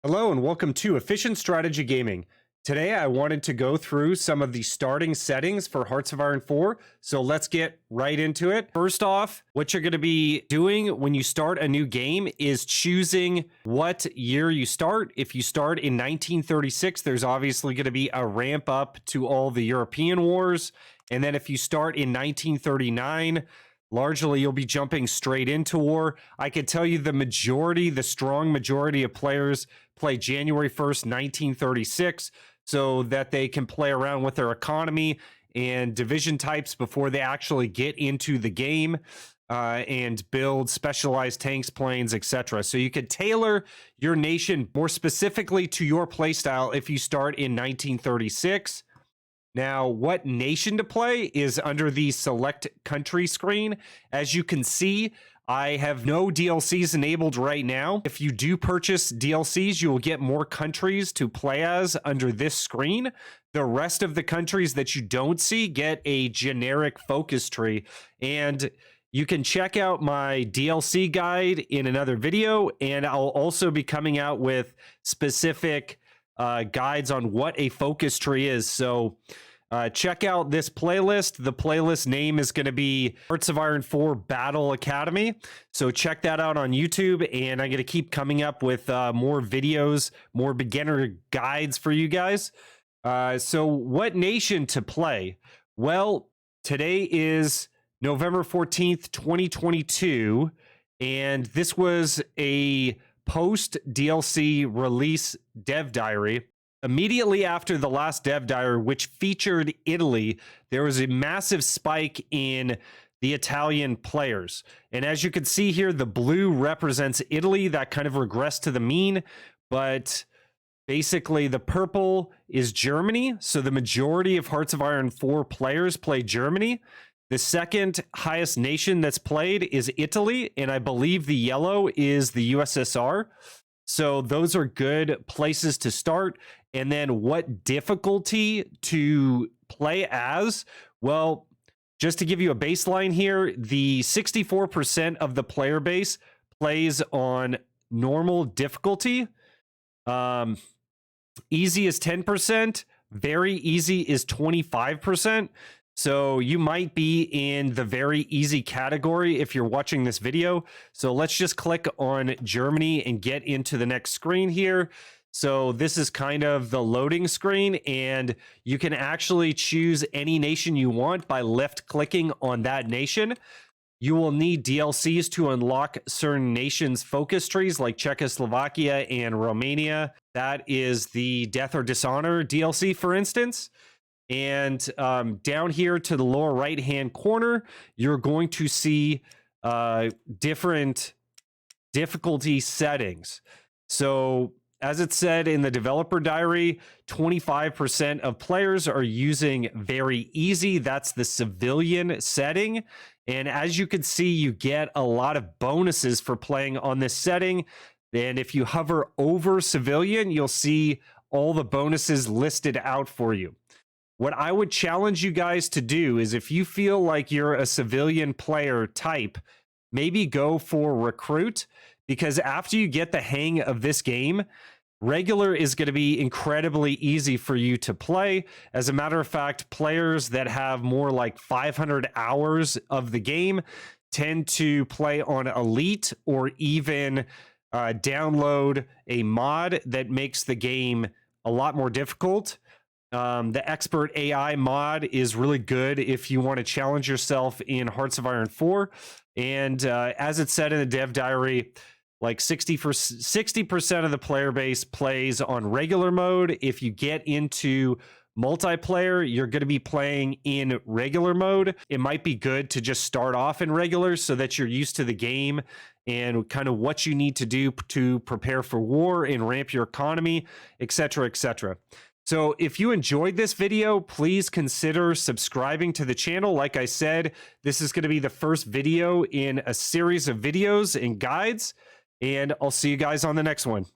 Hello and welcome to Efficient Strategy Gaming. Today I wanted to go through some of the starting settings for Hearts of Iron 4, so let's get right into it. First off, what you're going to be doing when you start a new game is choosing what year you start. If you start in 1936, there's obviously going to be a ramp up to all the European wars, and then if you start in 1939, largely you'll be jumping straight into war. I can tell you the strong majority of players play January 1st, 1936, so that they can play around with their economy and division types before they actually get into the game and build specialized tanks, planes, etc. So you could tailor your nation more specifically to your playstyle if you start in 1936. Now, what nation to play is under the select country screen. As you can see, I have no DLCs enabled right now. If you do purchase DLCs, you will get more countries to play as under this screen. The rest of the countries that you don't see get a generic focus tree. And you can check out my DLC guide in another video, and I'll also be coming out with specific guides on what a focus tree is. So check out this playlist. The playlist name is going to be Hearts of Iron 4 Battle Academy. So check that out on YouTube, and I'm going to keep coming up with more videos, more beginner guides for you guys. So what nation to play? Well, today is November 14th, 2022, and this was a post DLC release dev diary. Immediately after the last dev diary, which featured Italy, there was a massive spike in the Italian players. And as you can see here, the blue represents Italy. That kind of regressed to the mean, but basically the purple is Germany. So the majority of Hearts of Iron 4 players play Germany. The second highest nation that's played is Italy, and I believe the yellow is the USSR. So those are good places to start. And then what difficulty to play as? Well, just to give you a baseline here, the 64% of the player base plays on normal difficulty. Easy is 10%. Very easy is 25%. So you might be in the very easy category if you're watching this video. So let's just click on Germany and get into the next screen here. So this is kind of the loading screen, and you can actually choose any nation you want by left clicking on that nation. You will need DLCs to unlock certain nations' focus trees like Czechoslovakia and Romania. That is the Death or Dishonor DLC, for instance. And down here to the lower right hand corner, you're going to see different difficulty settings. So as it said in the developer diary, 25% of players are using very easy. That's the civilian setting. And as you can see, you get a lot of bonuses for playing on this setting. And if you hover over civilian, you'll see all the bonuses listed out for you. What I would challenge you guys to do is, if you feel like you're a civilian player type, maybe go for recruit, because after you get the hang of this game, regular is going to be incredibly easy for you to play. As a matter of fact, players that have more like 500 hours of the game tend to play on elite, or even download a mod that makes the game a lot more difficult. The expert AI mod is really good if you want to challenge yourself in Hearts of Iron 4. And as it said in the dev diary, like 60% of the player base plays on regular mode. If you get into multiplayer, you're going to be playing in regular mode. It might be good to just start off in regular so that you're used to the game and kind of what you need to do to prepare for war and ramp your economy, etc., etc. So if you enjoyed this video, please consider subscribing to the channel. Like I said, this is going to be the first video in a series of videos and guides, and I'll see you guys on the next one.